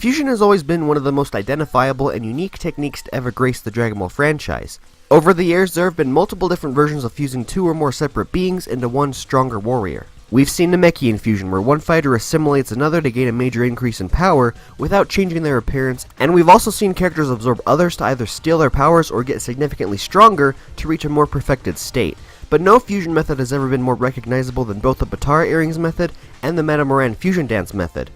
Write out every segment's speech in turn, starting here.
Fusion has always been one of the most identifiable and unique techniques to ever grace the Dragon Ball franchise. Over the years, there have been multiple different versions of fusing two or more separate beings into one stronger warrior. We've seen Namekian fusion, where one fighter assimilates another to gain a major increase in power without changing their appearance, and we've also seen characters absorb others to either steal their powers or get significantly stronger to reach a more perfected state. But no fusion method has ever been more recognizable than both the Potara Earrings method and the Metamoran fusion dance method.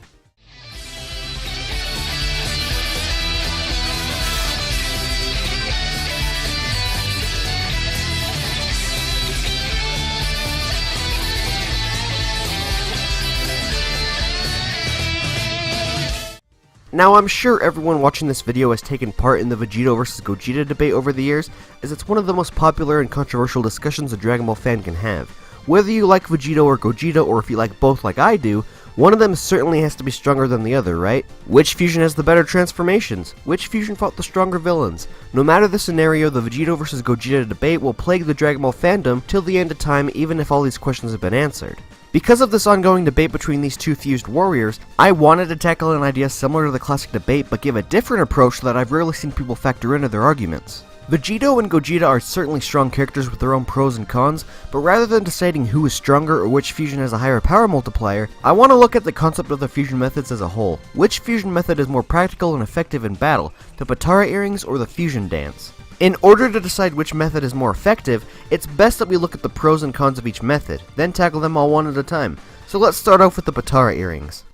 Now, I'm sure everyone watching this video has taken part in the Vegito vs Gogeta debate over the years, as it's one of the most popular and controversial discussions a Dragon Ball fan can have. Whether you like Vegito or Gogeta, or if you like both like I do, one of them certainly has to be stronger than the other, right? Which fusion has the better transformations? Which fusion fought the stronger villains? No matter the scenario, the Vegito vs Gogeta debate will plague the Dragon Ball fandom till the end of time, even if all these questions have been answered. Because of this ongoing debate between these two fused warriors, I wanted to tackle an idea similar to the classic debate but give a different approach that I've rarely seen people factor into their arguments. Vegito and Gogeta are certainly strong characters with their own pros and cons, but rather than deciding who is stronger or which fusion has a higher power multiplier, I want to look at the concept of the fusion methods as a whole. Which fusion method is more practical and effective in battle, the Potara Earrings or the fusion dance? In order to decide which method is more effective, it's best that we look at the pros and cons of each method, then tackle them all one at a time. So let's start off with the Potara Earrings.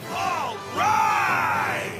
Alright!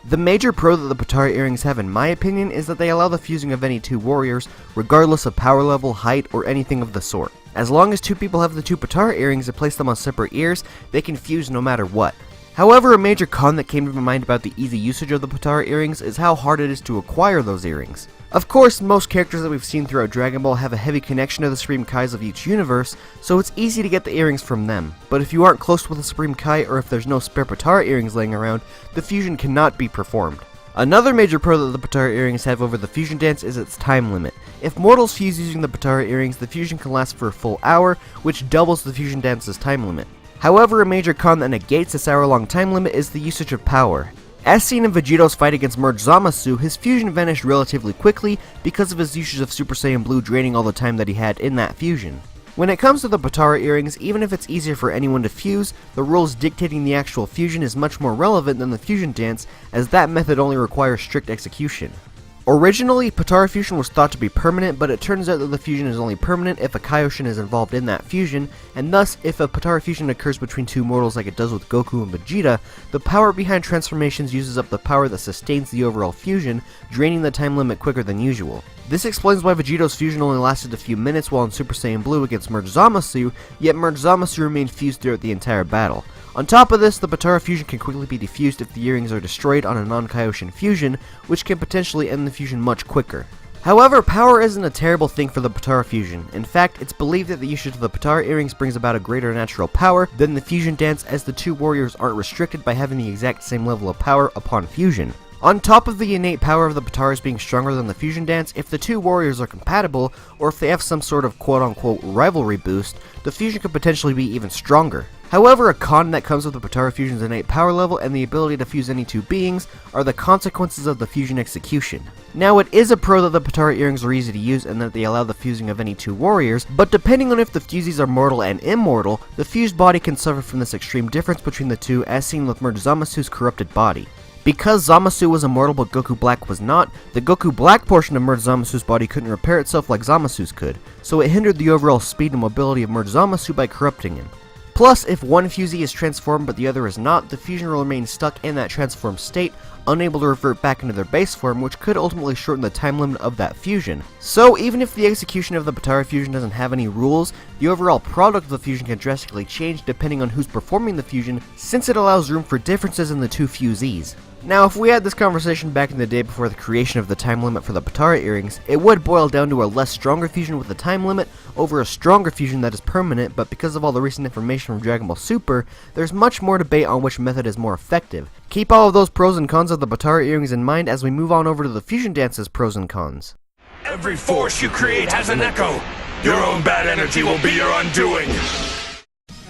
The major pro that the Potara Earrings have, in my opinion, is that they allow the fusing of any two warriors, regardless of power level, height, or anything of the sort. As long as two people have the two Potara Earrings and place them on separate ears, they can fuse no matter what. However, a major con that came to my mind about the easy usage of the Potara Earrings is how hard it is to acquire those earrings. Of course, most characters that we've seen throughout Dragon Ball have a heavy connection to the Supreme Kais of each universe, so it's easy to get the earrings from them. But if you aren't close with the Supreme Kai, or if there's no spare Potara Earrings laying around, the fusion cannot be performed. Another major pro that the Potara Earrings have over the fusion dance is its time limit. If mortals fuse using the Potara Earrings, the fusion can last for a full hour, which doubles the fusion dance's time limit. However, a major con that negates this hour-long time limit is the usage of power. As seen in Vegito's fight against Merge Zamasu, his fusion vanished relatively quickly because of his usage of Super Saiyan Blue draining all the time that he had in that fusion. When it comes to the Potara Earrings, even if it's easier for anyone to fuse, the rules dictating the actual fusion is much more relevant than the fusion dance, as that method only requires strict execution. Originally, Potara fusion was thought to be permanent, but it turns out that the fusion is only permanent if a Kaioshin is involved in that fusion, and thus, if a Potara fusion occurs between two mortals like it does with Goku and Vegeta, the power behind transformations uses up the power that sustains the overall fusion, draining the time limit quicker than usual. This explains why Vegito's fusion only lasted a few minutes while in Super Saiyan Blue against Merge Zamasu, yet Merge Zamasu remained fused throughout the entire battle. On top of this, the Potara fusion can quickly be defused if the earrings are destroyed on a non-Kaioshin fusion, which can potentially end the fusion much quicker. However, power isn't a terrible thing for the Potara fusion. In fact, it's believed that the usage of the Potara Earrings brings about a greater natural power than the fusion dance, as the two warriors aren't restricted by having the exact same level of power upon fusion. On top of the innate power of the Potaras being stronger than the fusion dance, if the two warriors are compatible, or if they have some sort of quote-unquote rivalry boost, the fusion could potentially be even stronger. However, a con that comes with the Potara fusion's innate power level and the ability to fuse any two beings are the consequences of the fusion execution. Now, it is a pro that the Potara Earrings are easy to use and that they allow the fusing of any two warriors, but depending on if the fusees are mortal and immortal, the fused body can suffer from this extreme difference between the two, as seen with Merge Zamasu's corrupted body. Because Zamasu was immortal but Goku Black was not, the Goku Black portion of Merge Zamasu's body couldn't repair itself like Zamasu's could, so it hindered the overall speed and mobility of Merge Zamasu by corrupting him. Plus, if one fusee is transformed but the other is not, the fusion will remain stuck in that transformed state, unable to revert back into their base form, which could ultimately shorten the time limit of that fusion. So, even if the execution of the Potara fusion doesn't have any rules, the overall product of the fusion can drastically change depending on who's performing the fusion, since it allows room for differences in the two fusees. Now, if we had this conversation back in the day before the creation of the time limit for the Potara Earrings, it would boil down to a less stronger fusion with a time limit over a stronger fusion that is permanent, but because of all the recent information from Dragon Ball Super, there's much more debate on which method is more effective. Keep all of those pros and cons of the Potara Earrings in mind as we move on over to the fusion dance's pros and cons. Every force you create has an echo. Your own bad energy will be your undoing.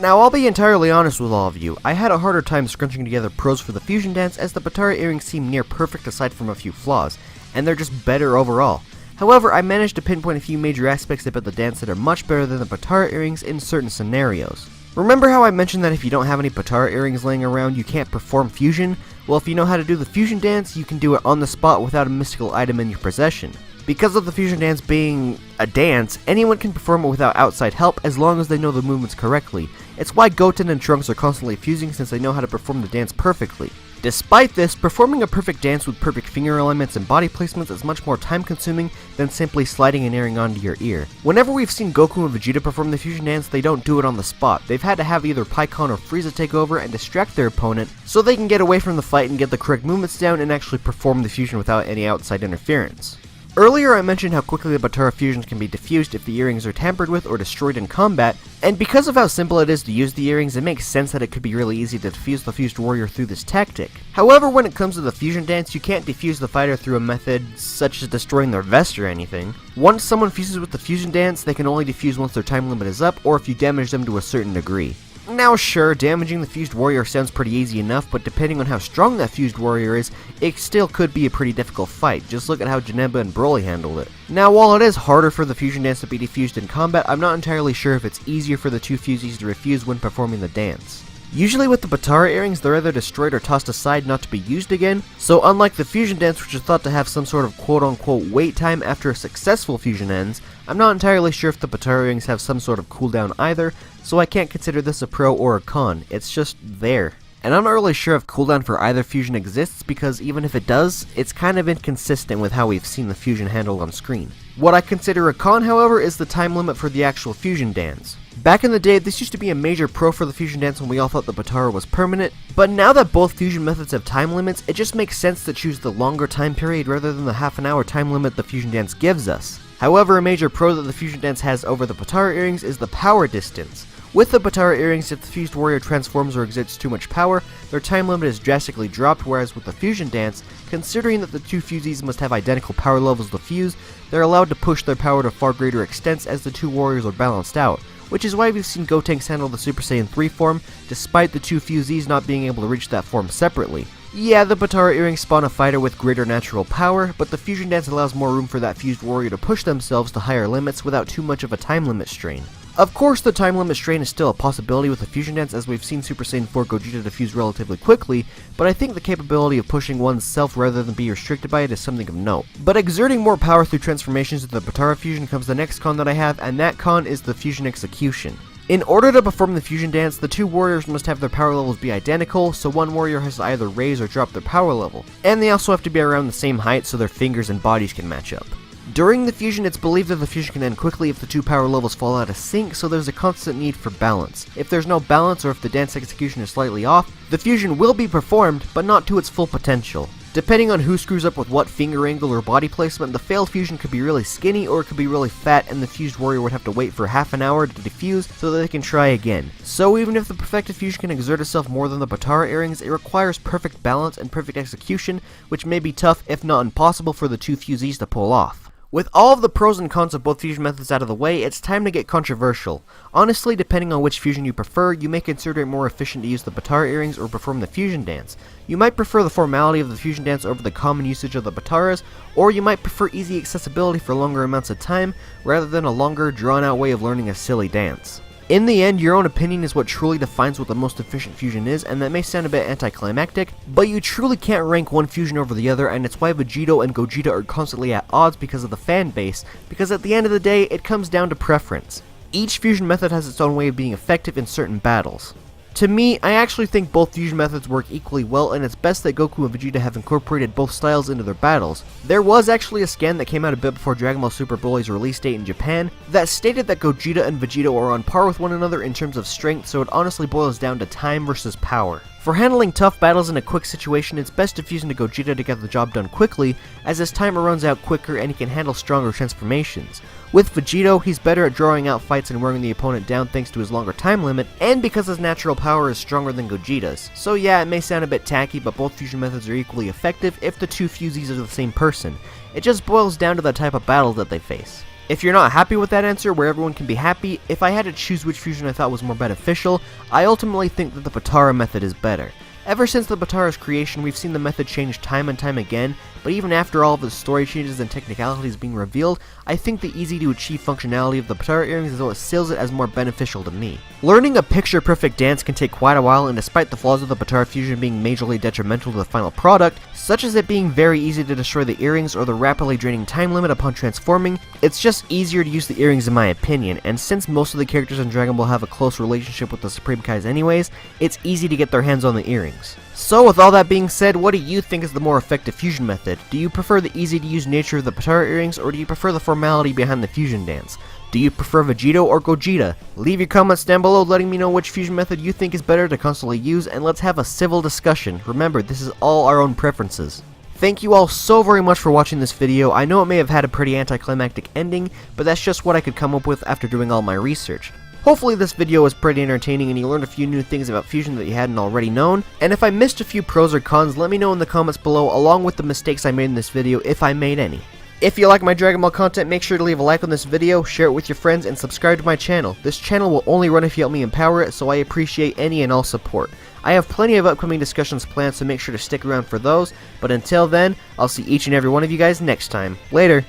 Now, I'll be entirely honest with all of you, I had a harder time scrunching together pros for the fusion dance as the Potara Earrings seem near perfect aside from a few flaws, and they're just better overall. However, I managed to pinpoint a few major aspects about the dance that are much better than the Potara Earrings in certain scenarios. Remember how I mentioned that if you don't have any Potara Earrings laying around, you can't perform fusion? Well, if you know how to do the fusion dance, you can do it on the spot without a mystical item in your possession. Because of the fusion dance being a dance, anyone can perform it without outside help as long as they know the movements correctly. It's why Goten and Trunks are constantly fusing since they know how to perform the dance perfectly. Despite this, performing a perfect dance with perfect finger alignments and body placements is much more time consuming than simply sliding an earring onto your ear. Whenever we've seen Goku and Vegeta perform the fusion dance, they don't do it on the spot. They've had to have either Pikkon or Frieza take over and distract their opponent so they can get away from the fight and get the correct movements down and actually perform the fusion without any outside interference. Earlier I mentioned how quickly the Potara fusions can be diffused if the earrings are tampered with or destroyed in combat, and because of how simple it is to use the earrings, it makes sense that it could be really easy to defuse the fused warrior through this tactic. However, when it comes to the fusion dance, you can't defuse the fighter through a method such as destroying their vest or anything. Once someone fuses with the fusion dance, they can only defuse once their time limit is up or if you damage them to a certain degree. Now sure, damaging the fused warrior sounds pretty easy enough, but depending on how strong that fused warrior is, it still could be a pretty difficult fight. Just look at how Janemba and Broly handled it. Now while it is harder for the fusion dance to be defused in combat, I'm not entirely sure if it's easier for the two fusees to refuse when performing the dance. Usually with the Potara Earrings, they're either destroyed or tossed aside not to be used again, so unlike the fusion dance which is thought to have some sort of quote-unquote wait time after a successful fusion ends, I'm not entirely sure if the Potara Earrings have some sort of cooldown either, so I can't consider this a pro or a con, it's just there. And I'm not really sure if cooldown for either fusion exists because even if it does, it's kind of inconsistent with how we've seen the fusion handled on screen. What I consider a con, however, is the time limit for the actual fusion dance. Back in the day, this used to be a major pro for the fusion dance when we all thought the Potara was permanent, but now that both fusion methods have time limits, it just makes sense to choose the longer time period rather than the half-an-hour time limit the fusion dance gives us. However, a major pro that the fusion dance has over the Potara Earrings is the power distance. With the Potara Earrings, if the fused warrior transforms or exerts too much power, their time limit is drastically dropped, whereas with the fusion dance, considering that the two fusees must have identical power levels to fuse, they're allowed to push their power to far greater extents as the two warriors are balanced out, which is why we've seen Gotenks handle the Super Saiyan 3 form, despite the two fusees not being able to reach that form separately. Yeah, the Potara Earrings spawn a fighter with greater natural power, but the fusion dance allows more room for that fused warrior to push themselves to higher limits without too much of a time limit strain. Of course, the time limit strain is still a possibility with the fusion dance as we've seen Super Saiyan 4 Gogeta defuse relatively quickly, but I think the capability of pushing one's self rather than be restricted by it is something of note. But exerting more power through transformations of the Potara fusion comes the next con that I have, and that con is the fusion execution. In order to perform the fusion dance, the two warriors must have their power levels be identical, so one warrior has to either raise or drop their power level, and they also have to be around the same height so their fingers and bodies can match up. During the fusion, it's believed that the fusion can end quickly if the two power levels fall out of sync, so there's a constant need for balance. If there's no balance or if the dance execution is slightly off, the fusion will be performed, but not to its full potential. Depending on who screws up with what finger angle or body placement, the failed fusion could be really skinny or it could be really fat, and the fused warrior would have to wait for half an hour to defuse so that they can try again. So even if the perfected fusion can exert itself more than the Potara Earrings, it requires perfect balance and perfect execution, which may be tough if not impossible for the two fusees to pull off. With all of the pros and cons of both fusion methods out of the way, it's time to get controversial. Honestly, depending on which fusion you prefer, you may consider it more efficient to use the Potara Earrings or perform the fusion dance. You might prefer the formality of the fusion dance over the common usage of the Potaras, or you might prefer easy accessibility for longer amounts of time, rather than a longer, drawn-out way of learning a silly dance. In the end, your own opinion is what truly defines what the most efficient fusion is, and that may sound a bit anticlimactic, but you truly can't rank one fusion over the other, and it's why Vegito and Gogeta are constantly at odds because of the fan base, because at the end of the day, it comes down to preference. Each fusion method has its own way of being effective in certain battles. To me, I actually think both fusion methods work equally well, and it's best that Goku and Vegeta have incorporated both styles into their battles. There was actually a scan that came out a bit before Dragonball Super Broly's release date in Japan that stated that Gogeta and Vegito are on par with one another in terms of strength, so it honestly boils down to time versus power. For handling tough battles in a quick situation, it's best to fuse into Gogeta to get the job done quickly, as his timer runs out quicker and he can handle stronger transformations. With Vegito, he's better at drawing out fights and wearing the opponent down thanks to his longer time limit, and because his natural power is stronger than Gogeta's. So yeah, it may sound a bit tacky, but both fusion methods are equally effective if the two fusees are the same person. It just boils down to the type of battle that they face. If you're not happy with that answer, where everyone can be happy, if I had to choose which fusion I thought was more beneficial, I ultimately think that the Potara method is better. Ever since the Potara's creation, we've seen the method change time and time again, but even after all of the story changes and technicalities being revealed, I think the easy-to-achieve functionality of the Potara Earrings is what seals it as more beneficial to me. Learning a picture-perfect dance can take quite a while, and despite the flaws of the Potara fusion being majorly detrimental to the final product, such as it being very easy to destroy the earrings or the rapidly draining time limit upon transforming, it's just easier to use the earrings in my opinion, and since most of the characters in Dragon Ball have a close relationship with the Supreme Kais anyways, it's easy to get their hands on the earrings. So with all that being said, what do you think is the more effective fusion method? Do you prefer the easy-to-use nature of the Potara Earrings, or do you prefer the formality behind the fusion dance? Do you prefer Vegito or Gogeta? Leave your comments down below letting me know which fusion method you think is better to constantly use, and let's have a civil discussion. Remember, this is all our own preferences. Thank you all so very much for watching this video. I know it may have had a pretty anticlimactic ending, but that's just what I could come up with after doing all my research. Hopefully this video was pretty entertaining and you learned a few new things about fusion that you hadn't already known, and if I missed a few pros or cons, let me know in the comments below along with the mistakes I made in this video if I made any. If you like my Dragon Ball content, make sure to leave a like on this video, share it with your friends, and subscribe to my channel. This channel will only run if you help me empower it, so I appreciate any and all support. I have plenty of upcoming discussions planned, so make sure to stick around for those, but until then, I'll see each and every one of you guys next time. Later!